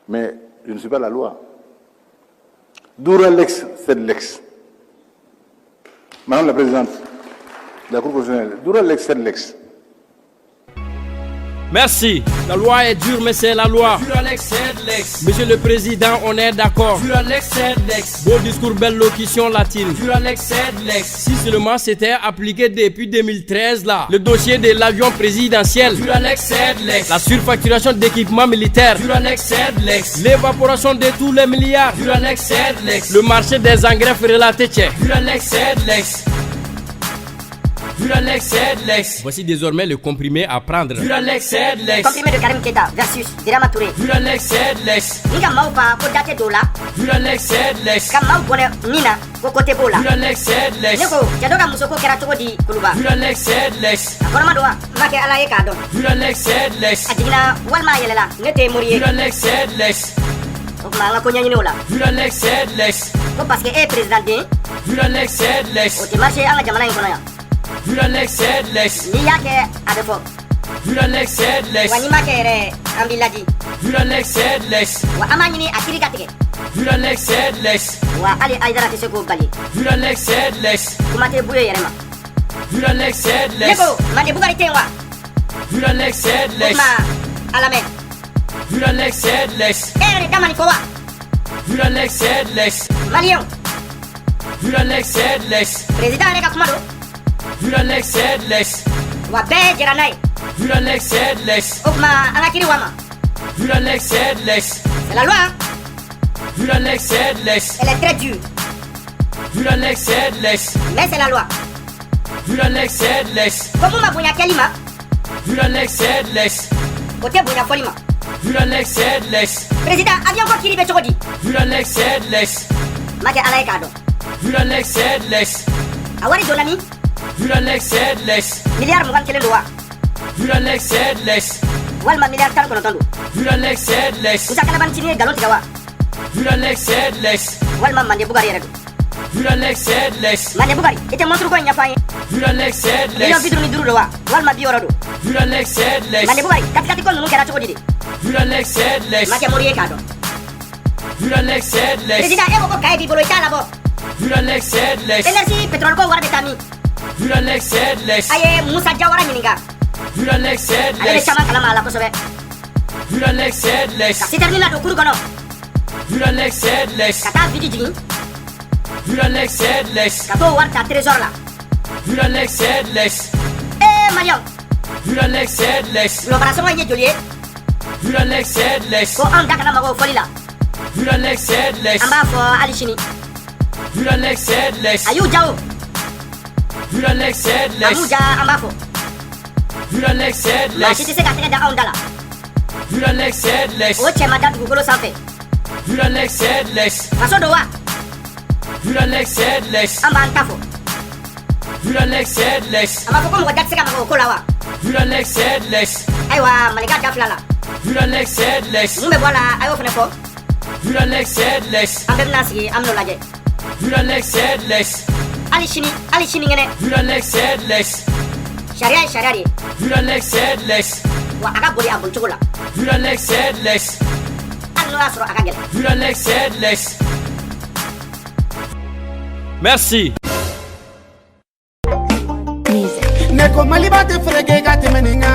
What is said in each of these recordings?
Mais je ne suis pas la loi. Dura lex, c'est lex. Madame la Présidente de la Cour constitutionnelle, dura lex, c'est lex. Merci. La loi est dure, mais c'est la loi. Monsieur le Président, on est d'accord. Beau discours, belle locution latine. Si seulement c'était appliqué depuis 2013 là. Le dossier de l'avion présidentiel. La surfacturation d'équipements militaires. L'évaporation de tous les milliards. Le marché des engrais relatés. Voici désormais le comprimé à prendre. Comprimé de Karim Keda versus Birama Touré. Niga Maupa ko date dola. Kam Mau bone Nina ko côté bola. Neko jadoga musoko kera togo di kuluba. Akoroma doa make ala ye ka don. Adigina walma yelela ngete muriye. Ma nga ko nyanyini wala. Ko parce que e président din. O ti marché anga jamana ngono ya. Ni yake adefo. Wani makere ambiladi. Wa amanyini akiri gatike. Wa ali aidara kiseko bali. Kumate buye yerema. Neko mande bugari tenwa. Kuma alame. Ere damani kowa. Malion. Président reka kumado. Wa be jeranai. Okma anakiri wama. C'est la loi. Elle est très dure. Mais c'est la loi. Comment ma bunya kelima? Côté bunya folima. Président, avion ko kiri be chogodi. Make alay kado. Awari donami. Milliard mugan kelen doa. Walma milliard tan kono tondo. Usa kala ban chini galon tigawa. Walma mande bugari redo. Mande bugari ite montru ko nyafaye. Million bidru ni duru doa. Walma biorado. Mande bugari kati ko nunu kera chogodi de. Make moriye kado. Président ego ko kay bi bolo itala bo. Energy petrol ko warbe tami. Aye Musa Jawara nyininga. Ale chama kala mala ko sobe. Si termina do kuru kono. Kata vidi jini. Kato warta trésor la. Marion. L'opération est joliée. Ko anda kana mago folila. Amba fo alishini. Ayu jao. Amuja ambafo. Machiti se katene da ondala. Oche madatu gugolo sanfe. Faso doa. Amba antafo. Amba foko mwa dati seka mwa kolawa. Aywa maniga daflala. Mumbe wala ayo fenefo. Ambe mnasi amno laje. Ali shini ngene. Sharia shariari. Wa aga boli abul chukula. Allo asro aga gele. Merci. Neko maliba te frege gati meninga.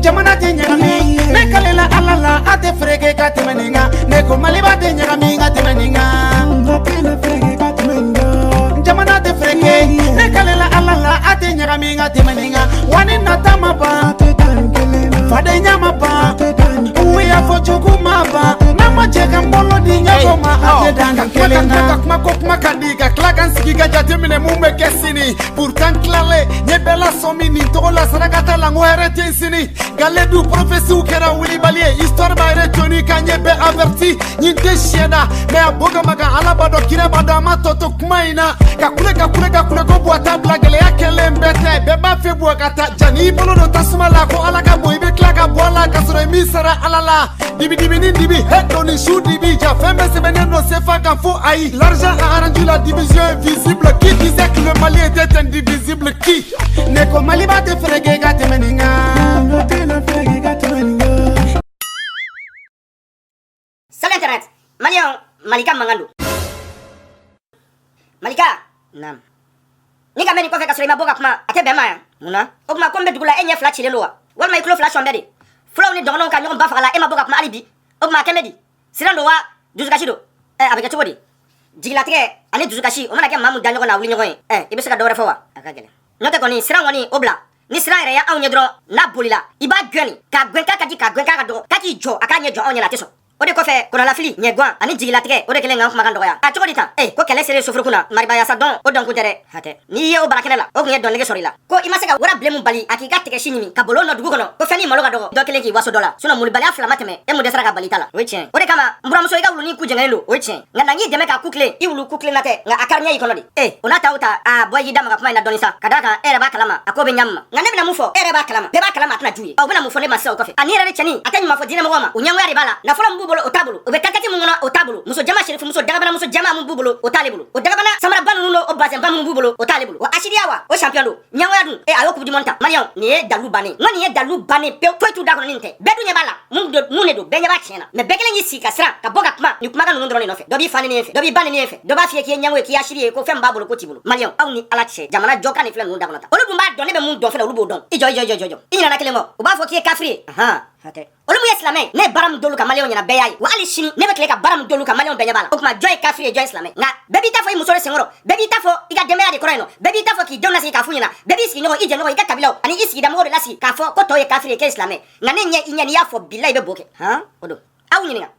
Jamana te nyami. Nekalela alala ate frege gati meninga. Neko maliba te nyami gati meninga. Jamana te frege. Nekalela alala ate nyami gati meninga. Wani natama ba. Fade nyama ba. Uya fochuku maba. Nama cheka mbolo di nyako ma ate danga kelena. Makok kadiga klagan sigiga jatemine mumbe kesini. Pourtant klale nyebela somini tola sarakata lango herete sini. Galedu professeur kera wili balie histoire ba retenu kanyebe averti nyinte shiena me aboga maga alabado kire badama toto kumaina kakule ko boata blagele yakele mbete beba fe boakata jani bolo do tasuma la ko alaka boibe klaka boala kasoro misara alala dibi head on shoot dibi ja femme se beneno se fa kan fo ai l'argent a rendu la division invisible qui disait que le Mali était indivisible qui neko Mali ba te frege gate meninga Malien, Malika Mangando. Malika, nam. Ni ka meni ko fe ka sori ma boga kuma ate be ma muna o kuma ko mbe dugula enye flash le loa wal mai klo flash on bedi flow ni dono ka nyon ba fala e ma boga kuma alibi o kuma kemedi sirando wa duzukashi do abeka chobodi jigila tege ani duzukashi o mana ke mamu danyo na wuli nyoy ibe se ka dore fo wa aka gele note ko ni siran woni obla ni siran re ya awnya dro na bolila iba gwani ka gwen ka kaji ka gwen ka do ka ti jo aka nye jo awnya la teso o de ko fe ko la fili nye gwan ani jigila tege o de kele ngam kuma kan do ya a chobodi ta ko kele sere sofru kuna mari ba ya sa don o don ko tere hate ni ye o barakene la o kunye don lege sori la ko imase ka wara blemu bali akika tege shinimi ka bolo no dugu kono ko feni malo ka do kele ki waso dola suno muli bali afla mateme e mu de sara ka bali tala o chen o de kama mbura muso iga wulu ni ku jengelo o chen nga nanyi deme ka kukle i wulu kukle nate nga akarnya i kono di ona tauta a boy yi dama ka kuma ina donisa kadaka ere ba kalama akobe nyamma nga nebe na mufo ere ba kalama be ba kalama atna juye o bena mufo ne masa o kofe ani ere cheni atanyi mafo dine mo goma unyango ya ribala na fola mbubolo o tabulu o be kakati mu ngona o tabulu muso jama sherifu muso dagabana muso jama mu bubolo o talebulu o dagabana samara banu no o bazen bamu bubolo o talebulu o ashiriawa o champion do nyango ya dun ayo kubu di monta marion ni e dalu bane ngoni e dalu bane pe to tu dakono ninte bedu nya bala mu ne do be nya ba chena me begele nyi sika sra ka boga kuma ni kuma ga no ndro ni no fe do bi fani ni fe do bi bane ni fe do ba fie ki nyango ki ashiri ko fem babulu ko tibulu marion aw ni ala che jamana joka ni fe no dakono ta olu ba do ne be mu do fe olu bo don ijo ina na kele mo o ba fo ki kafri hate olu mu islamé ne baram dolu ka malion nyana beyay wa ali shini ne be kele ka baram dolu ka malion benya bala o kuma joy kafri joy islamé nga bebi tafo i musore sengoro bebi tafo iga demea de koreno bebi tafo ki dona si ka funyina bebi ski no ije no iga kabilo ani isi da mo de lasi ka fo ko to ye kafri ke islamé nga ne nye inya ni ya fo billahi be boke odo awu nyina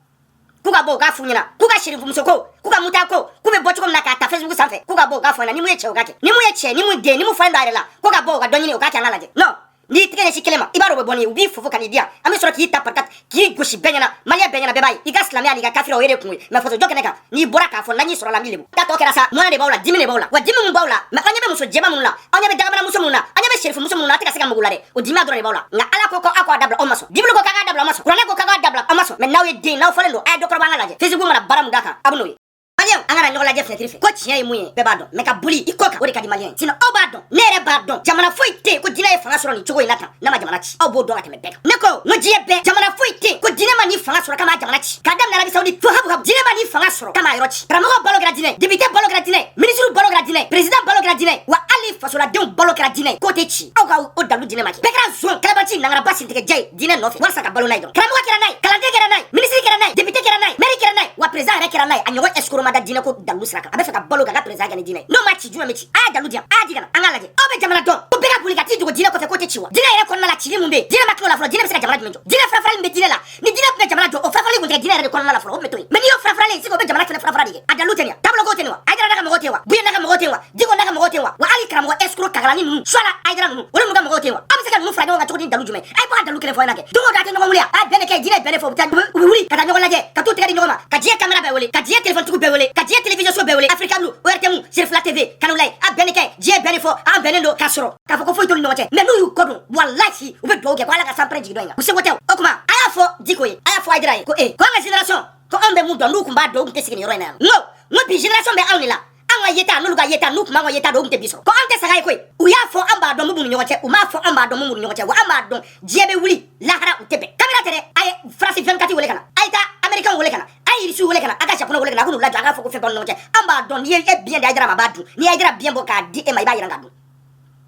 kuka bo ka funyina kuka shirifu musoko kuka mutako kube bocho ko mnaka ta Facebook sanfe kuka bo ka fona ni mu yeche okake ni mu yeche ni mu de ni mu fanda rela kuka bo ka donyini okake angalaje no ni tigene shikelema ibaro be boni ubi fufu kanidia ame soro ki taparkat ki gushi benyana manya benyana bebai iga islamia ni ga kafira oyere kunwe me foto jokene ka ni bora ka fo nanyi soro la milebu ta to kera sa mona de bawla dimine bawla wa dimu bawla me anya be muso jema munla anya be dagabana muso munna anya be sherifu muso munna tika sika mugula de o dimi adoro bawla nga ala ko akwa dabla o maso diblu ko kaga dabla o maso kurane ko kaga dabla o maso me now ye din now folendo ay dokoro banga laje facebook mara baram daka abuno malien angara nyola je fetri ko tiye muye be badon me ka buli ikoka ori kadi malien sino o badon nere badon jamana foite ko dina e fanga soro ni chugo inata na ma jamana chi o bo don ateme beka neko no jiye be jamana foite ko dina ma ni fanga soro kama jamana chi kadam na Arabie Saoudite fo habu dina ma ni fanga soro kama yoro chi ramo balo gradine député balo gradine ministre balo gradine président balo gradine wa ali fasola don balo gradine ko te chi o ga o dalu dina ma ki bekra zon kala bati na ngara basi teke jay dina no fi wasa ka balo nay don kramo kira nay kala de kira nay ministre kira nay député kira nay maire kira nay wa président kira nay anyo eskoro mada dina ko dalu sraka abe feka balo ga président gani dina no match juma mechi a dalu dia a digana angalaje o be jamana don ko bega buli gati jogo dina ko fe ko te chiwa dina ere ko na la chili mumbe dina maklo la flo dina be seka jamana menjo dina fra mbe dina la ni dina be jamana jo o fra fra gunte dina ere ko na la flo o meto meni o fra fra le siko be jamana fle fra fra dige a dalu tenia tablo go tenwa a dira daga mo gotewa buya daga mo gotewa digo daga mo gotewa wa ali kram go escro kagala ni nu swala a dira nu wala mu ga mo gotewa abe seka nu fra ga to dalu jume ay ko dalu kele fo na ke dungo ga te no mulia a bene ke dina bene fo ta wuli kata nyogo laje ka tu tega di nyoma ka je camera be wole ka je telephone tuku be wole ka je television so be wole Africa Blue ORTM sur la TV kanulay a beneke je benefo a benendo kasoro ka fo ko fo toli note me no yu kodo wallahi ube doge ko ala ka sampre jido nga use wote okuma aya fo dikoye aya fo adira ko ko nga generation ko ambe mu don lu kumba do nte sigini roina no bi generation be awni la anga yeta no luga yeta no kuma yeta do nte biso ko ante sagai ko uya fo amba do mu bunu nyote uma fo amba do mu bunu nyote wa amba do jebe wuli lahara utebe kamera tere ay France 24 wole kana ayta American wole kana ay risu wole kana aga japonais wole kana ko la jaga fo ko fe bon nyote amba don ye bien da ma badu ni ay dira bien bo ka di e mai ba yiranga du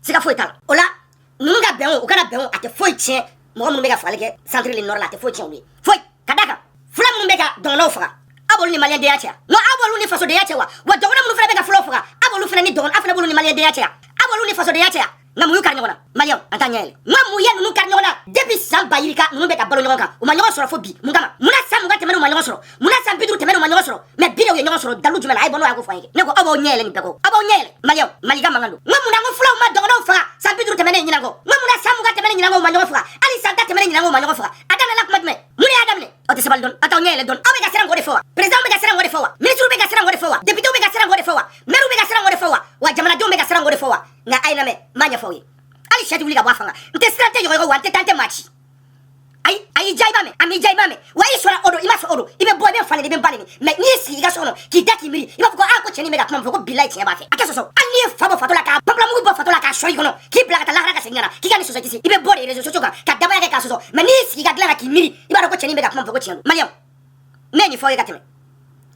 sika fo ital ola nunga ben o kana ben ate fo itien mo mo mega fale ke centre le nord la te fo itien wi fo kadaka fula mo mega don no fra abolu ni malien de yatia no abolu ni faso de yatia wa dogona mo fra mega flo fra abolu fra ni don afna bolu ni malien de yatia abolu ni faso de yatia ngamu yu karnyona malien antanyele ngamu ye nunu karnyona depuis samba yirika nunu be ka balo nyonka o manyo soro fo bi mungama muna sam ngate meno manyo soro muna sam bidru te meno manyo soro me bidio ye nyonga soro dalu jumela ay bono ya ko fayike neko abo nyele ni peko abo nyele malien maliga mangando ngamu na ngo flo ma dogona fa sam bidru te meno nyinango ngamu na sam ngate meno nyinango manyo fa ali santa te meno nyinango manyo fa adana lak madme muni adamne o te sabal don ata nyele don abe ga serang ngode fo president be ga serang ngode fo ministre be ga serang ngode fo député be ga serang ngode fo maire be ga serang ngode fo wa jamana do be ga serang ngode fo nga ayna me manya fo ali shati wuli ga bwafanga nte strategy yo wa nte tante match ay jaibame ami jaibame wa isora odo imaso odo ibe boy be fane de be balini me ni si ga sono ki daki miri iba ko ako cheni mega kuma ko bilai tiya ba fe akeso so ali fabo fatola ka pamla mu bo fatola ka shoyi kono ki blaga ta lahara ka sengana ki ga ni society si ibe body rezo so ka daba ka so me ni si ga glana ki miri iba ko cheni mega kuma ko cheni maliam me ni foye gateme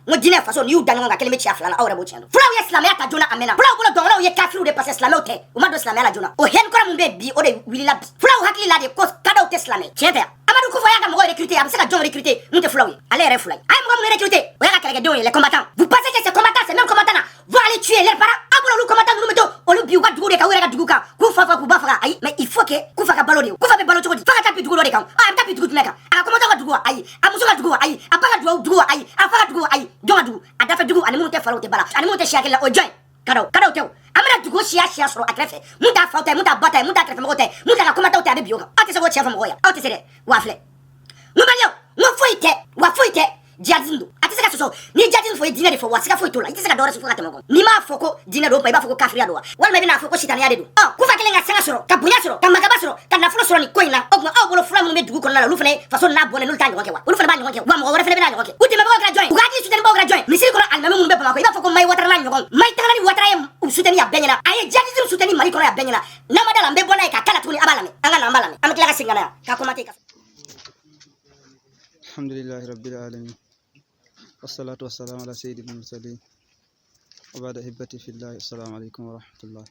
ngo dine façon yu danon ga kelme chia flala awre bo tiendo fulaw ye islam ya ta jona amena fulaw ko don law ye kafiru de passe islam ote o ma do islam la jona o hen ko mun be bi o de wilila fulaw hakili la de ko kada o te islam tiende amadou ko ya ga mo recruter am saka jon recruter mun te fulaw allez re fulay ay mo recruter o ya ga kere don les combattants vous pensez que ces combattants ces mêmes combattants vont aller tuer leurs parents abolo lu combattant nu meto o lu biu ga dugu de ka wera ga dugu ka ku fa ku ba fa ay mais il faut que ku fa ka balo de ku fa be balo chodi fa ka tapi dugu de ka tapi dugu meka combattant ga dugu ay amuso ga dugu ay apaga dugu ay afaga dugu ay jonga adafa dugu ani mun te falo te bala ani mun te shake la o joy kado tew amana dugu shia soro atrefe mun ta fauta mun ta bata mun ta atrefe mo te mun ta combattant te abio ka ate se wo chef mo ya ate se de wafle mo balio mo foite jadindo ate se ka so ni jadindo fo dina de fo wasika fo itola ate se ka dore so fo ka temo ni ma foko dina do pa iba foko kafria do wal me na foko shitani ade do ku fa kelenga sanga soro ka bunya soro ka magaba soro ka na folo soro ni koina ogma bolo fula mun me dugu kono la lu fene façon na bonne lu tanjo ke wa lu fene ba nyoke wa mo wore fene ba nyoke uti me ba gra join ugati suteni ba gra join misiri kono almame mun be ba ko iba foko mai watara na nyoko mai tangani watara yem suteni ya benyana aye jadindo suteni mali kono ya benyana na madala mbe bona ka kala tuni abalame angana abalame amkila ka singana ka komate ka alhamdulillahi rabbil alamin wassalatu wassalamu ala sayyidil mursalin wa ba'da hibbati fillah assalamu alaikum wa rahmatullah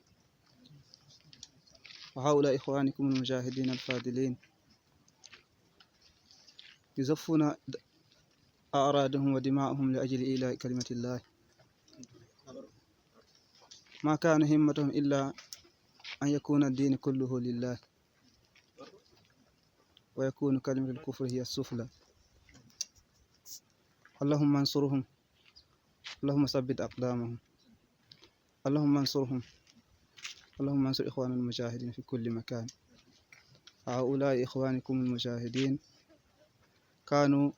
wa haula ikhwanikum almujahidin alfadilin يزفون أعراضهم ودماءهم لأجل إيلاء كلمة الله ما كان همتهم إلا أن يكون الدين كله لله ويكون كلمة الكفر هي السفلى اللهم انصرهم اللهم ثبت أقدامهم اللهم انصرهم اللهم انصر إخواننا المجاهدين في كل مكان هؤلاء إخوانكم المجاهدين كانوا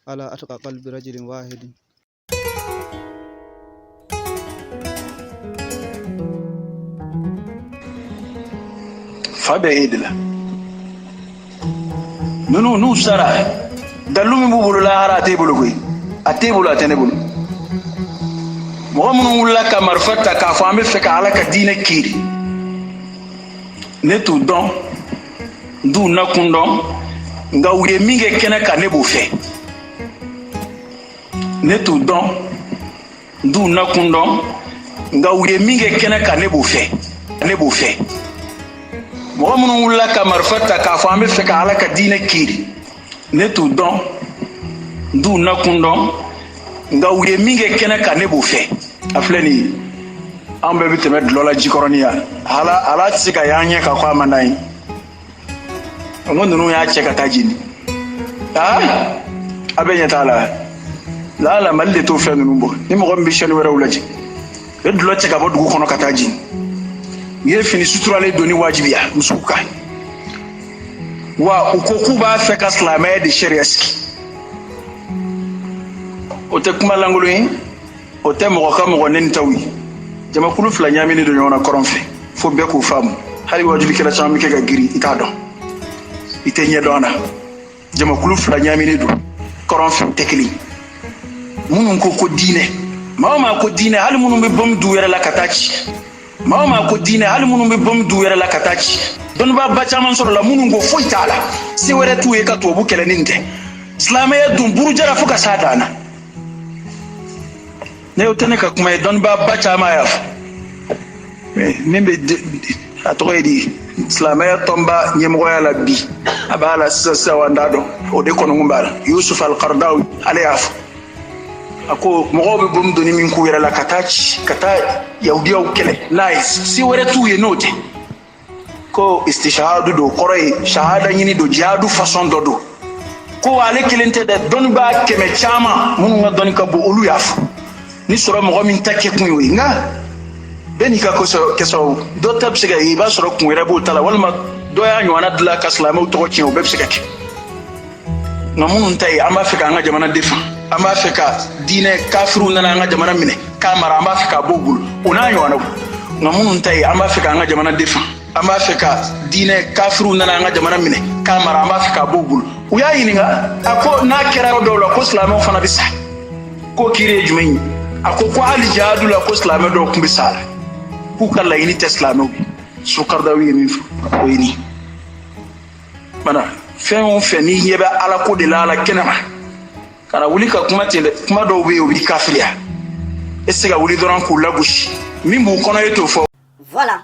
على أتقى قلب رجل واحد فبعيدلا نو سرا دلومي بوبولو لا هرا تيبولو كوي اتيبولو اتنبولو مغمنو ولا كمرفتا كافامي فك على كدين كيري نتو دون دو نكوندون nga wure minge kene ka ne bo fe ne tu don du na kundon nga wure minge kene ka ne bo fe mo mun wula ka marfata ka fa me fe ka ala ka dina kiri ne tu don du na kundon nga wure minge kene ka ne bo fe afleni ambe biteme lola jikoronia ala tsika yanye ka kwa manai ngondo no ya cheka tajini abenya tala la malle to fe numbo ni mo gombi sheni wara wulaji edlo cheka bodu ko kono katajini ye fini suturale doni wajibiya musuka wa ukoku ba fe ka slama de sheriaski o te kuma langolo yin o te mo ka mo nen tawi jama kulu fla nyami ni do nyona koronfe fo be ko famu hali wajibi kala chammi ke ga giri itado itenye dona jama kulu fla nyamini du koron fi tekli munun ko dine mama ko dine hal munun be bom du yere la katachi mama ko dine hal munun be bom du yere la katachi don ba bacha man soro la munun go foitala si were tu e ka to bu kele ninte islamay dum buru jara fuka sadana ne otene ka kuma don ba bacha ma ya membe atoyedi islamaya tomba nyemoya la bi abala sasa wandado o de kono ngumbala yusuf al-qardawi alayaf ako mogobe bum doni min ku yera la katachi kata yahudiya ukele nice si were tu ye note ko istishhadu do qore shahada nyini do jihadu façon dodo ko ale kelente de don ba keme chama mun nga don ka bo olu yaf ni soro mogo min takke kun yoy nga beni ka keso do tab siga iba soro kun wera bo tala walma do ya nywana dla ka islamu to ko kin o bebsiga ke ngamun tay amba fika nga jamana defa amba fika dine kafiru nana nga jamana mine kamara amba fika bogul una nywana ngamun tay amba fika nga jamana defa amba fika dine kafiru nana nga jamana mine kamara amba fika bogul uya yininga ako na kera do la ko islamu fana bisa ko kire jumeyi ako ko ali jihadu la ko islamu do kumbisala ku kala ini islamu su qardawi min ko ini mana fen on fe ni yeba ala ko de la kenama kana wuli ka kuma ten dɛ kuma dɔw bɛ yen o b'i kafiriya e se ka wuli dɔrɔn k'u lagosi min b'u kɔnɔ e t'o fɔ. Voilà.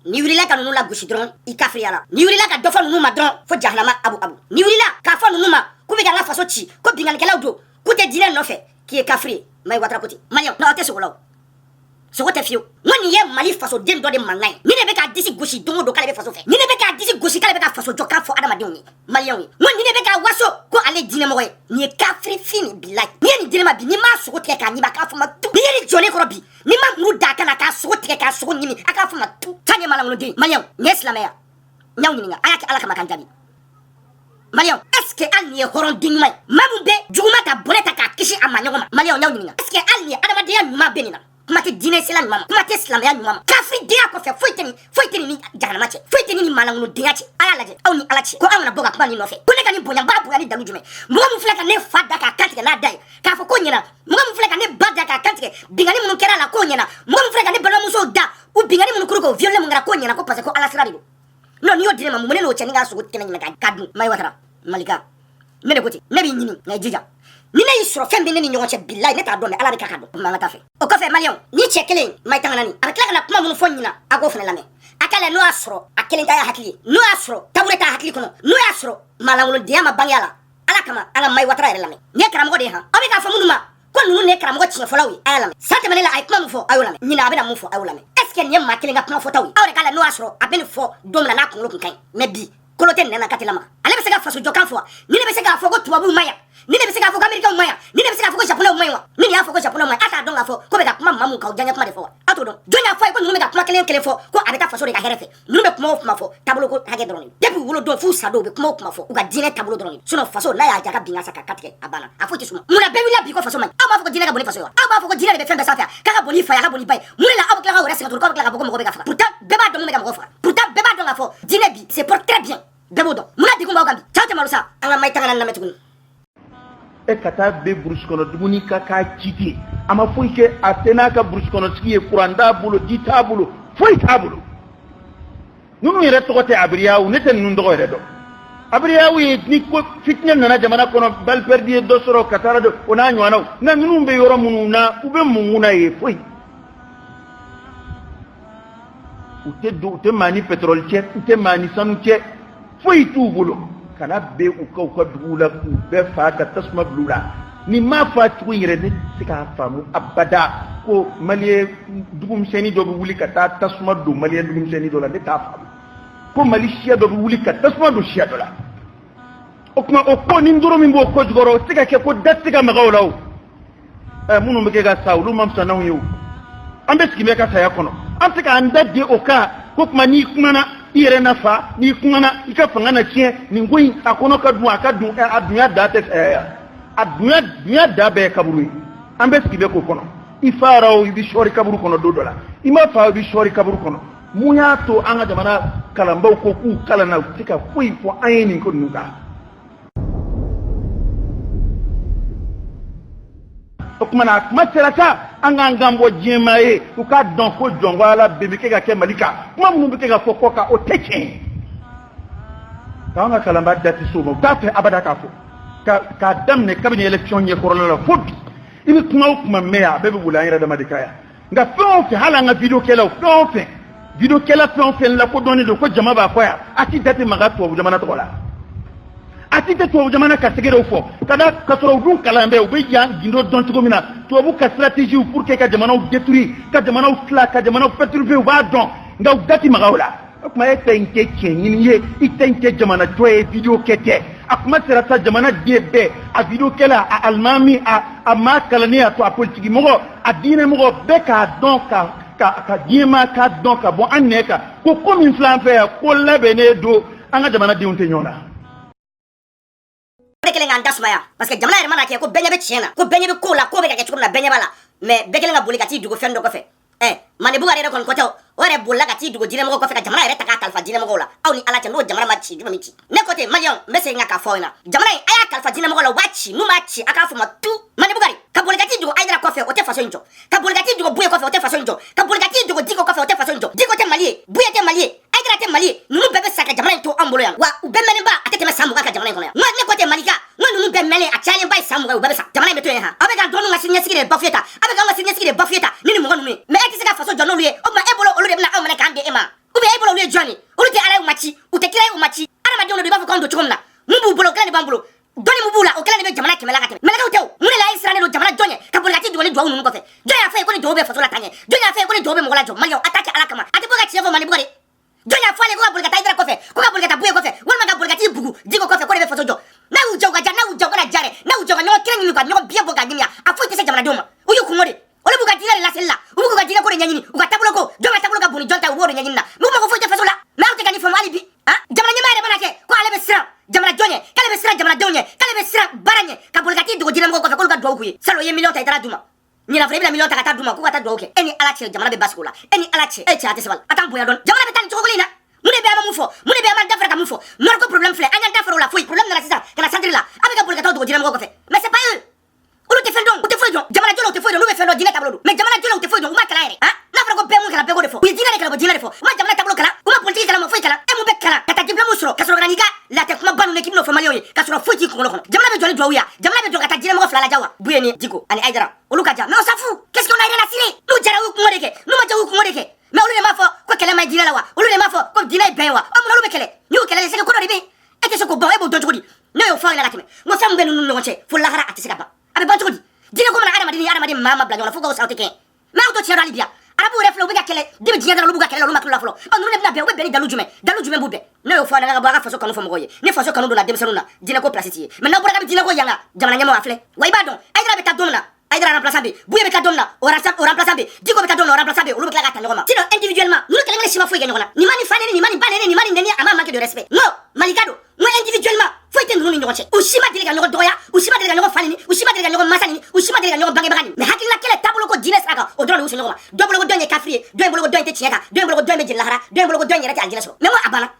Ni wulila ka nunu la gosi dɔrɔn i kafiriya la. Ni wulila ka dɔ fɔ nunu ma dɔrɔn fo jahanama abu. Ni wulila k'a fɔ nunu ma k'u bɛ ka n ka faso ci ko binganikɛlaw don k'u tɛ diinɛ nɔfɛ k'i ye kafiri ye Mayi Watara ko ten. Maliyɛnw non aw tɛ sogo la o. Sogo tɛ fiyewu. N ko nin ye Mali fasoden dɔ de mankan ye. Ni ne bɛ k'a disi gosi don o don k'ale bɛ faso fɛ. Ni ne bɛ k'a disi gosi k'ale bɛ ka faso jɔ k'a fɔ adamadenw ye Maliyɛnw ye. N ko ni ne bɛ k'a waso ko ale ye diinɛmɔgɔ ye. Nin ye kafiri fin ni bilayi. N'i ye nin di ne ma bi n'i m'a sogo tigɛ k'a ɲiba k'a fɔ ma tu. N'i ye nin jɔlen kɔrɔ bi n'i ma muru d'a kan na k'a sogo tigɛ k'a sogo ɲimi a k'a fɔ ma tu. Taa ɲɛ malankolonden Maliyɛnw nin ye silamɛya. N y'aw ɲininka a y'a kɛ Ala kama k'an jaabi. Maliyɛnw est-ce que hali nin ye hɔrɔnden ɲuman ye maa min bɛ juguman ta bɔnɛ ta k'a kisi a ma ɲɔgɔn ma Maliyɛnw n y'aw ɲininka est-ce que hali nin ye adamadenya ɲuman bɛ nin na kuma tɛ diinɛ sela ɲuman ma kuma tɛ silamɛya ɲuman ma kafiridenya kɔfɛ foyi tɛ nin ni jahanama cɛ foyi tɛ nin ni malankolondenya cɛ a y'a lajɛ aw ni Ala cɛ ko an kana bɔ ka kuma nin nɔfɛ ko ne ka nin bonya n b'a bonya ni dalu jumɛn mɔgɔ min filɛ ka ne fa da k'a kantigɛ n'a da ye k'a fɔ ko ɲɛna mɔgɔ min filɛ ka ne ba da k'a kantigɛ bingani minnu kɛra a la k'o ɲɛna mɔgɔ min filɛ ka ne balimamusow da u bingani minnu kuru k'o violé mun kɛra k'o ɲɛna ko parce que ko Ala sira de don non n'i y'o di ne ma mun ne n'o cɛ ni k'a sogo kɛnɛ ɲinɛ k'a dun Mayi Watara Malika ne de ko ten ne b'i ɲini nka i jija ni ne y'i sɔrɔ fɛn bɛ ne ni ɲɔgɔn cɛ bilayi ne t'a dɔn mɛ Ala de ka dɔn o man ka taa fɛ o kɔfɛ Maliyɛnw ni cɛ kelen Mayi Tanganani a bɛ tila ka na kuma minnu fɔ ɲina a k'o fana lamɛn a k'a lajɛ n'o y'a sɔrɔ a kelen ta y'a hakili ye n'o y'a sɔrɔ tabure t'a hakili kɔnɔ n'o y'a sɔrɔ malankolondenya ma bange a la Ala kama an ka Mayi Watara yɛrɛ lamɛn nin ye karamɔgɔ de ye han aw bɛ k'a fɔ minnu ma ko ninnu de ye karamɔgɔ tiɲɛfɔlaw ye a y'a lamɛn san tɛmɛnen la a ye kuma min fɔ a y'o lamɛn ɲina a bɛna mun fɔ a y'o lamɛn est-ce que nin ye maa kelen ka kuma fɔtaw ye aw de k'a lajɛ n'o y'a sɔrɔ a bɛ nin fɔ don min na n'a kunkolo kun ka ɲi mais bi kolo tɛ nin na k'a tɛ lamaga ale bɛ se ka faso jɔkan fɔ wa ni ne bɛ se k'a fɔ ko tubabuw ma ɲa ni ne bɛ se k'a fɔ ko américains ma ɲa ni ne bɛ se k'a fɔ ko japonais ma ɲi wa ni nin y'a fɔ ko japonais ma ɲi a t'a dɔn k'a fɔ ko bɛ ka kuma maa mun kan o diyaɲɛ kuma de fɔ wa a t'o dɔn jɔn y'a fɔ a ye ko ninnu bɛ ka kuma kelen fɔ ko a bɛ taa faso de ka hɛrɛ fɛ ninnu bɛ kuma o kuma fɔ taabolo ko hakɛ dɔrɔn de depuis wolodon f'u sa don u bɛ kuma o kuma fɔ u ka diinɛ taabolo dɔrɔn de sinon faso n'a y'a ja ka bin ka sa ka tigɛ a banna a foyi tɛ suma munna bɛɛ wulila bi ko faso man ɲi aw b'a fɔ ko diinɛ ka bon ni faso ye wa aw b'a fɔ ko diinɛ de bɛ fɛn bɛɛ sanfɛ k'a ka bon ni fa ye a ka bon ni ba ye mun de la aw bɛ tila k'aw yɛrɛ sɛgɛn tugun k'aw bɛ tila ka fɔ ko mɔgɔ bɛ ka faga pourtant bɛɛ b'a dɔn mun bɛ ka mɔgɔ faga pourtant bɛɛ b'a dɔn k'a fɔ diinɛ bi c'est pour très bien bɛɛ b'o dɔn munna degun b'aw kan bi caw tɛ malo sa an ka Mayi Tanganani lamɛn tuguni e ka taa bɛ burusi kɔnɔ dumuni ka k'a ci ten a ma foyi kɛ a tɛ n'a ka burusi kɔnɔtigi ye kuran t'a bolo ji t'a bolo foyi t'a bolo ninnu yɛrɛ tɔgɔ tɛ Abiriyawu ne tɛ ninnu tɔgɔ yɛrɛ dɔn Abiriyawu ye ni ko fitinɛ nana jamana kɔnɔ balle perdue ye dɔ sɔrɔ ka taa dɔ o n'a ɲɔgɔnnaw nka ninnu bɛ yɔrɔ minnu na u bɛ mun na ye foyi u tɛ maa ni pétrole cɛ u tɛ maa ni sanu cɛ foyi t'u bolo kana bɛ u ka dugu la k'u bɛɛ fa ka tasuma bila u la ni m'a fɔ a cogo yɛrɛ ne tɛ se k'a faamu abada ko maliyɛn dugumisɛnnin dɔ bɛ wuli ka taa tasuma don maliyɛn dugumisɛnnin dɔ la ne t'a faamu ko Mali siya dɔ bɛ wuli ka tasuma don siya dɔ la o tuma o ko ni dɔrɔn min b'o ko jukɔrɔ o tɛ se ka kɛ ko da tɛ se ka maga o la o minnu bɛ kɛ ka sa olu ma fisa n'anw ye o an bɛ sigi bɛ ka saya kɔnɔ an tɛ se k'an da di o kan ko tuma n'i kumana i yɛrɛ nafa n'i kumana i ka fanga na tiɲɛ nin ko in a kɔnɔ ka dun a ka dun a dunya da tɛ a dunya da bɛɛ ye kaburu ye an bɛ sigi bɛ k'o kɔnɔ i fara o i bɛ sɔɔri kaburu kɔnɔ don dɔ la i ma fa o i bɛ sɔɔri kaburu kɔnɔ mun y'a to an ka jamana kalanbaaw ko k'u kalanna u tɛ ka foyi fɔ an ye nin ko ninnu kan o kumana a kuma sera sa an k'an kan bɔ diɲɛmaa ye u k'a dɔn ko jɔnfala bɛɛ bɛ kɛ ka kɛ Mali kan kuma minnu bɛ kɛ ka fɔ kɔ kan o tɛ tiɲɛ k'an ka kalanbaa da tɛ se o ma u t'a fɛ abada k'a fɔ k'a daminɛ kabini élection ɲɛkɔrɔla la fo bi i bɛ kuma o kuma mɛn yan a bɛɛ bɛ wuli an yɛrɛ dama de kan yan nka fɛn o fɛn hali an ka vidéo kɛlaw fɛn o fɛn vidéo kɛla fɛn o fɛn lakodɔnnen don ko jama b'a fɔ yan a tɛ jate maga tubabu jamana tɔgɔ la a tɛ tubabu jamana ka sɛgɛrɛw fɔ ka sɔrɔ u dun kalan bɛ u bɛ yan gindo dɔn cogo min na tubabu ka stratégie pour que ka jamanaw détruire ka jamanaw tila ka jamanaw perturber u b'a dɔn nka u da tɛ maga o la o tuma e tɛ n kɛ tiɲɛ ɲini ye i tɛ n kɛ jamana jɔ ye vidéo kɛ tɛ a kuma sera sa jamana den bɛɛ a vidéo kɛla a alimami a maa kalannen a to a politiki mɔgɔ a diinɛ mɔgɔ bɛɛ k'a dɔn ka diɲɛmaa k'a dɔn ka bɔ an nɛ kan ko min filɛ an fɛ yan ko labɛnnen don an ka jamanadenw tɛ ɲɔgɔn na. bɛɛ kelen k'an da sumaya parce que jamana yɛrɛ mana kɛ ko bɛɛ ɲɛ bɛ tiɲɛ na ko bɛɛ ɲɛ bɛ ko la ko bɛ ka kɛ cogo min na bɛɛ ɲɛ b'a la mais bɛɛ kelen ka boli ka t'i dogo fɛn dɔ kɔfɛ Mandebugari yɛrɛ kɔni kɔtɛ o yɛrɛ bolila ka t'i dogo diinɛmɔgɔ kɔfɛ ka jamana yɛrɛ ta k'a kalifa diinɛmɔgɔw la aw ni Ala cɛ n'o jamana ma ci jumɛn min ci ne ko ten Maliyɛnw n bɛ segin k'a fɔ aw ɲɛna jamana in a y'a kalifa diinɛmɔgɔw la u b'a ci n'u m'a ci a k'a fɔ ma tu Mandebugari ka boli ka t'i dogo Ayidara kɔfɛ o tɛ faso in jɔ ka boli ka t'i dogo Buye kɔfɛ o tɛ faso in jɔ ka boli ka t'i dogo Diko kɔfɛ o tɛ faso in jɔ Diko tɛ Mali ye Buye tɛ Mali ye Ayidara tɛ Mali ye ninnu bɛɛ bɛ sa ka jamana in to an bolo yan wa u bɛɛ mɛnnenba a tɛ tɛmɛ san 20 kan jamana in kɔnɔ yan ne ko ten Malika n ko ninnu bɛɛ mele a challenge by samuga u babesa jamana beto ha abega donu ngasi nyasigi de bafeta abega ngasi nyasigi de bafeta nini mo ngonu me eti sika faso jono luye o ma ebolo olu de na o mele kande ema ube ebolo luye joni olu te ala umachi utekira umachi ana ma jono de bafo kondo chomna mubu bolo kala de bambulo doni mubula o kala de jamana kemela kate mele ka tew mune la israel do jamana jonye ka bolga ti doni do unu ko fe joya fa ko ni do be faso la tanye joya fa ko ni do be mo la jo malio attaque ala kama ati boga chefo mani bugari joya fa le ko bolga ta idra ko fe ko ka bolga ta buye ko fe wala ma ka bolga ti bugu digo ko fe ko de faso jo na ujoga jana ujoga na jare na ujoga no kire nyini kwa no bia boga nyini afo ite se jamana doma uyu kumode ole buga dira la sella ubu buga dira ko nyanyini ukatabulo ko jonga tabulo ka buni jonta wo nyanyini na mu ma ko foite faso la na ute kani fo alibi ha jamana nyima re banake ko ale be sira jamana jonye kale be sira jamana donye kale be sira baranye ka bolga ti dugo dira mo ko fe ko ka do kuyi salo ye million ta itara duma ni la vrebe la million ta kata duma ko kata do ke eni alache jamana be baskola eni alache e cha atesbal atam boya don jamana be tan chokolina mune be ama mufo mune be ama dafra ka mufo nor ko problem fle anya dafra la foi problem na la sisa kana sandri la abega bolga to do dira mo ko fe mais c'est pas eux ulu te fendon te foi don jamana jolo te foi don lu be fendon dina tablo mais jamana jolo te foi don uma kala ere ha na fra ko be mun kala be ko defo wi dina kala bo dina defo uma jamana tablo kala uma politique kala mo foi kala e mu be kala kata diplôme musro kasoro graniga la te kuma banu ne kimno fo malio kasoro foi ti ko no jamana be joli do wiya jamana be do kata dina mo fla la jawa buyeni diko ani aidara ulu ka ja mais on s'en fout qu'est-ce qu'on a rien à cirer nous jara wu ko modeke nous ma jawu ko modeke mais olu ne ma fo ko kele may dina la wa olu ne ma fo ko dina ben wa amuna olu be kele ni o kele se ko do ribe e te se ko ba e bo do jodi ne yo fa la gatime mo sam be nu no che fo la hara atise ka ba abe ba jodi dina ko mana adama mama bla nyona fo ko sa te ken ma auto tiara libia arabu reflo be kele dibi dina da lu buga kele lu maklu la flo on nu ne na be we be ni dalu jume bube ne yo fa na ga ba ga faso kanu fo mo goye ne faso kanu do la demsanu na dina ko place ti mais na bura ga dina ko yanga jamana nyama afle way ba don ay dra be ta domna aidra remplaçant be buye be ka domna o remplaçant be diko be ka domna o remplaçant be olu be kala ka nyoma sinon individuellement nous kala ngale shima fo nyona ni mani fanene ni mani banene ni mani ndeni ama manque de respect no malikado moi individuellement fo ite ndunu nyona che ushima dile ka nyoko doya ushima dile ka nyoko fanini ushima dile ka nyoko masani ushima dile ka nyoko bange bagani mais hakila kele tabulo ko dines aka o drone ushi nyoma doblo ko donye kafrie doblo ko donye te chieka doblo ko donye lahara doblo ko donye rati aljina so mais moi abana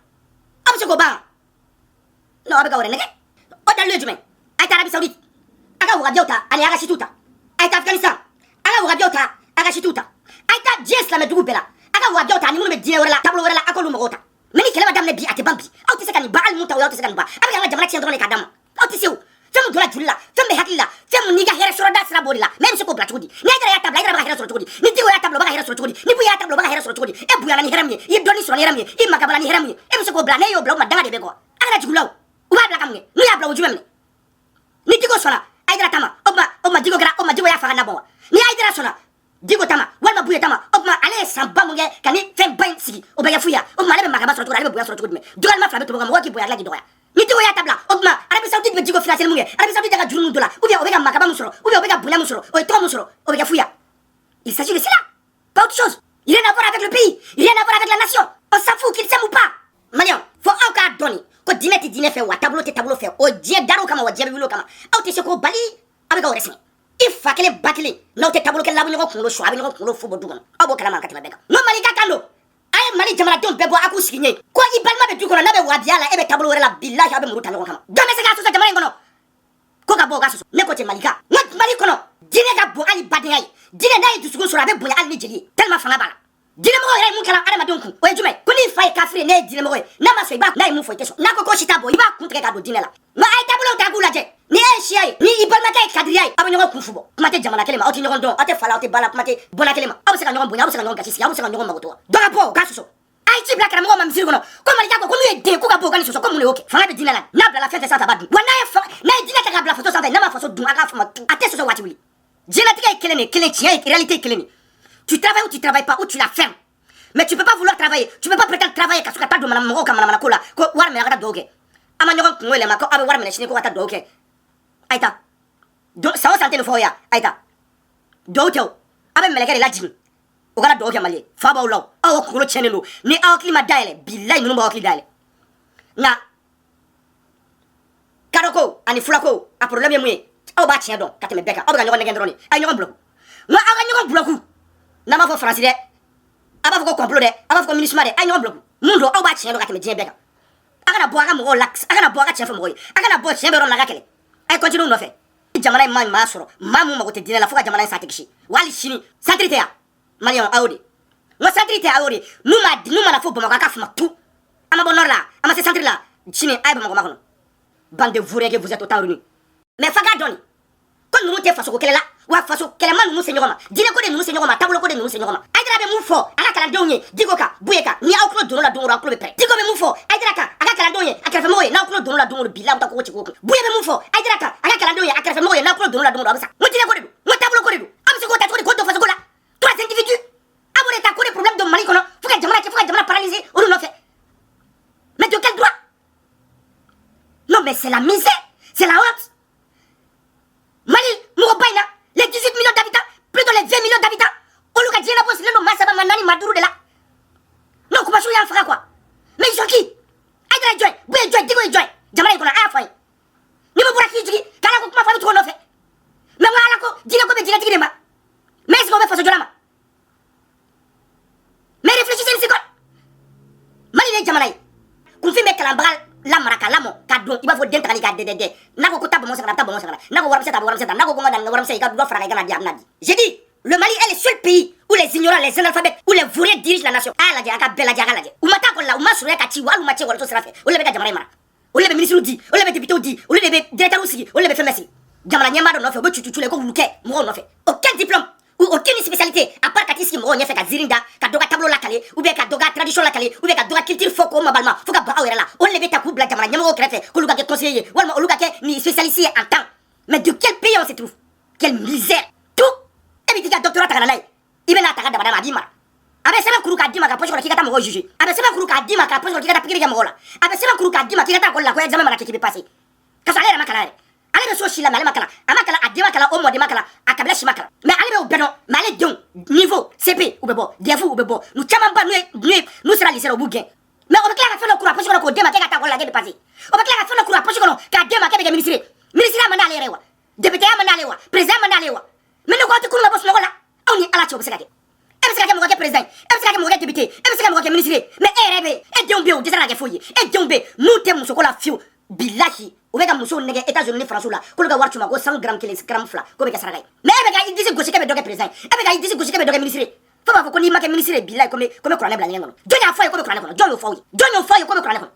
abse ko ba no abe ka wore neke o dalu jume ay Arabie Saoudite aka wa jota ani aka situta aita Afghanistan aga wa jota aga situta aita jes la medugu bela aga wa jota ni mun me dine wala tablo wala akolu mogota meni kele madam ne bi ate bambi au tise kan ba al munta wa tise kan ba aga nga jamana tiendro ne kadam au tise u fem dola julla fem be hakilla fem niga here sura da sira bodila même se ko bla chudi ni aga ya tabla aga here sura chudi ni diwo ya tablo ba here sura chudi ni bu ya tablo ba here sura chudi e bu ya na ni heramni i doni sura ni heramni i makabala ni heramni e se ko bla ne yo bla ma danga de bego aga jugulaw u ba bla kamne nu ya bla o jumemne ni digo sona aidra tama oma digo gra oma digo ya faga na bon ni aidra sona digo tama walma buye tama oma ale samba munge kani fem bain sigi oba ya fuya oma ale be magaba soro ale be buya soro tugu me dogal ma flabe to mo waki buya la gi doya ni digo ya tabla oma Arabie Saoudite be digo financier munge Arabie Saoudite ga juru dola ou bien obega magaba musoro ou bien obega buya musoro o to musoro obega fuya il s'agit de cela pas autre chose il rien à voir avec le pays il rien à voir avec la nation on s'en fout qu'il s'aime ou pas Malion faut encore donner ko dine ti dine fe wa tablo te tablo fe o die daro kama wa die bilo kama au te se ko bali abe ga oresni ifa kele bakile no te tablo ke labu nyoko kulo shwa nyoko kulo fubo dugon abo kala man katima beka no mali ka kando ay mali jamana don bebo aku siginye ko ibalma be dugon na be wa biala ebe tablo wala billahi abe muruta nyoko kama do me se ga so jamana ngono ko ka bo ga so ne ko te malika ngot mali kono dine ga bo ali badingai dine dai dusugo sura be boya ali jeli tellement fanga bala dine mo yai mun kala adama donku o jume ko ni fay kafre ne dine mo na ma so iba na mu fo teso na ko shita bo iba kun te ga do dine la ma ay tablo ta gula je ni e shiai ni ibalma kay kadriyai aba nyoko kufubo kuma te jamana kelema o ti nyoko don ate fala o te bala kuma te bona kelema aba se ka nyoko bonya aba se ka nyoko gachisi aba se ka nyoko magoto do ga bo ga so ay ti black na mo ma msiri kono ko malika ko nu e de ko ga bo ga so ko mu ne oke fanga be dine la na bla la fete sa ta badu wana e fa na dine ka ga bla foto sa na ma foto dun aga fa ma ate so wati wuli dine ti kay kelene kelen ti ay réalité kelene tu travailles ou tu travailles pas ou tu la fermes. Mais tu peux pas vouloir travailler, tu peux pas prétendre travailler parce que tu as pas de mon kamana kola ko war me ngada doge ama nyogo ngwele mako abe war me shini ko ata doge aita do sawo sante no foya aita do tew abe melekere la jin o gada doge mali fa ba ulaw awo ko chenelo ni aw klima daile billahi nunu ba wakli daile na karoko ani fulako a problème muye aw ba chen don kateme beka aw ga nyogo ngen droni ay nyogo bloku na aw ga nyogo bloku na ma fo français de aba fo ko complot de aba fo ko ministre de ay nyogo bloku mundo aw ba chen do kateme dien beka aga na bo aga mo lax aga na bo aga chen fo mo aga na bo chen be ron na ga kele ay continue no fe jamana man ma soro mamu ma ko te dina la fo ga jamana sa tekshi wali shini centrité ya malion audi mo centrité audi numa la fo bo ma ka fa tout ama bonor la ama se centrité la chini ay bo ma ko ma kono bande vous que vous êtes autant réunis mais faga doni ko nous te faso ko kele la wa faso kele man nous señoma dina ko de nous señoma tabulo ko de nous señoma aydra be mu fo ala kala donye digo ka buyeka ni awklo dono la dongo aklo be pre digo be mu fo aydra ka aga kala donye akra fe moye na aklo dono la dongo bila ta ko ci ko buye be mu fo aydra ka aga kala donye akra fe moye na aklo dono la dongo abisa mo dina ko de mo tabulo ko de am se ko ta ko de ko do faso ko la trois individus abore ta ko de problème de mali kono fuka jamana paralysé ou non fait mais de quel droit? Non mais c'est la misère, c'est la honte. Mali, Mourobaina, les 18 millions d'habitants, plus de les 20 millions d'habitants, on lui a dit la bosse, le nom Massaba Manani Maduro de là. Non, comment je suis en frère quoi? Mais ils sont qui? Aïdra Joy, Boué Joy, Digo Joy, Jamana Kona, Afoy. Ni me pourra qui dit, car la coupe m'a fait trop l'offre. Mais moi, la coupe, dis-le comme dis-le, dis-le, mais est-ce qu'on va faire ce jour-là? Mais réfléchissez une seconde. Mali les Jamanaï, qu'on fait mettre l'embral. La maraka lamo kadon iba fo den tali ka de nako ko tabo mo sakana nako waramse nako ko ngana waramse ka do fara ga na di j'ai dit le Mali est le seul pays où les ignorants les analphabètes où les vauriens dirigent la nation ala ja ka bela ja la ja umata ko la uma sura ka ci walu ma ci wala to sera fe o le be ka jamana mara o le be ministre di o le be député di o le be directeur aussi o le be femesi jamana nyamba do no fe o be tutu le ko wuluke mo no fe aucun diplôme ou aucune spécialité à part katiski mo nya fe ka zirinda ka doga tableau la kale ou bien ka doga tradition la kale ou bien ka doga culture foko mabalma fuka ba awera la on le beta ku bla jamana nyamo krefe ko luka ke conseiller wala o luka ke ni spécialisé en temps mais de quel pays on se trouve quelle misère tout et bi diga doctorat ta nai ibe na ta ka dabada ma di ma abe sema kuru ka di ma ka poche ko kika ta mo juger abe sema kuru ka di ma ka poche ko kika ta pikiri ga mo la abe sema kuru ka di ma kika ta ko la ko examen ma na kiki be passer ka sale ma kala ale be so shila male makala amakala adima kala o modi makala akabla shi makala mais ale be o beno male don niveau CP ou bebo defu ou bebo nous chama ba nous sera lycée au bouguin mais on va clair faire le cours après ko dema ka ta ko la de passer on va clair faire le cours après ko ka dema ka be ministre amana ale rewa député amana ale wa président amana ale wa mais no ko to ko la boss no la on ni ala cho be sekate e be sekate mo ko président e be sekate mo ko député e be sekate mo ko ministre mais rebe e dombe o desala ke foyi e dombe nous te muso ko la fiu billahi ou bien muso nege États-Unis ni France là ko ga wartu ma go 100 grammes kilo gram fla ko be ka saragay mais be ga idisi gosi ke be doge président e be ga idisi gosi ke be doge ministre fa ba ko ni ma ke ministre billahi comme Qur'an bla ngengo jonya fa ko be Qur'an ko jonya fa ko be Qur'an ko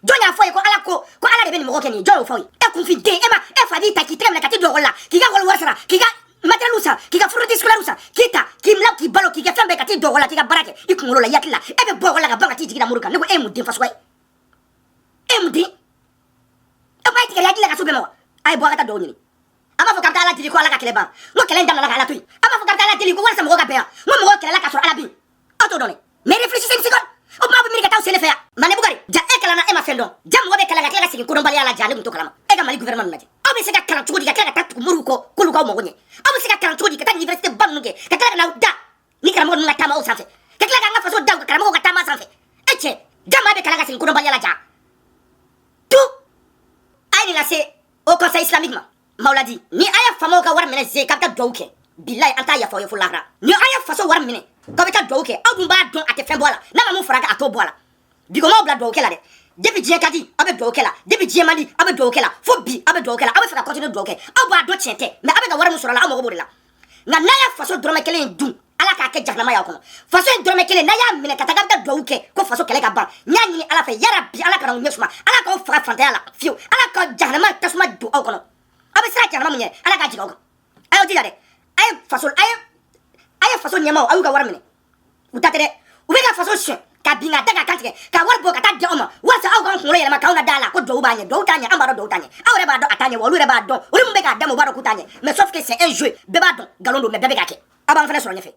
jonya fa ko ala de be ni mo ko ni jonya fa e confide e ma e fa di ta ki tremla ka ti dogo la ki ga gol wasara ki ga materalusa ki ga fourniture scolaire kita ki mla ki balo ki ga fembe ka ti dogo la ki ga barake ikungolo la yakila e be bogo la ga banga ti jigina muruka ne ko e mudin fa swai e mudin apa itu kerja lagi kasih bemo? Ayo buat kata doni. Ama fukar kala tili ko ala kakele bang. Mo kelen dam la kala tui. Ama fukar kala tili ko wala sa mo ka bea. Mo kelen la kasur ala bi. Auto doni. Mais réfléchissez une seconde. O ma bi mi ka taw sele feya. Mane bugari. Ja e kala na e ma fendon. Jam wo be kala ka sigi ko don bali ala jale to kala. E ga mali gouvernement naje. O be se ka kala tugo diga kala ka tu muru ko ko lu ko mo gonye. O be se ka kala tugo diga ta université ban nuge. Ka kala na da. Ni kala mo na tama o sanfe. Ka kala nga faso da kala mo ka tama sanfe. Eche. Jam be kala ka sigi ko don bali ala ja. Aïe là c'est au conseil islamique Maoula dit ni aya famo ka war mene ze kapta douke billahi anta ya foyo fulara ni aya faso war mene ka beta douke adun ba don ate fen bola na ma mu faraga ato bola digo mo bla douke la de depuis dien kadi abe douke la depuis dien mali abe douke la fo bi abe douke la abe fera continue douke aba do tiente mais abe ka war mu sura la amogo bodila nga na ya faso drome kelen dun ala ka ke jahnama ya kono faso drome kelen na ya mene kata kapta douke ko faso kele ka ban nya ni ala fe ya rabbi ala ka na nyesuma ala ka fara fanta ala fiu ala ka jahnama tasma du au kono abe sira jahnama munye ala ka jiga ko ayo dila de ayo faso nyama ayu ka war mene utatere ube ka faso shin ka binga daga kantike ka war bo ka ta de oma wasa au kan ngore ma ka una dala ko do banye do tanye ambaro do tanye awre ba do atanye wo lure ba do uri mbe ka demo ba do kutanye mais sauf que c'est un jeu be ba do galondo me bebe ka ke aba fa na so nyefe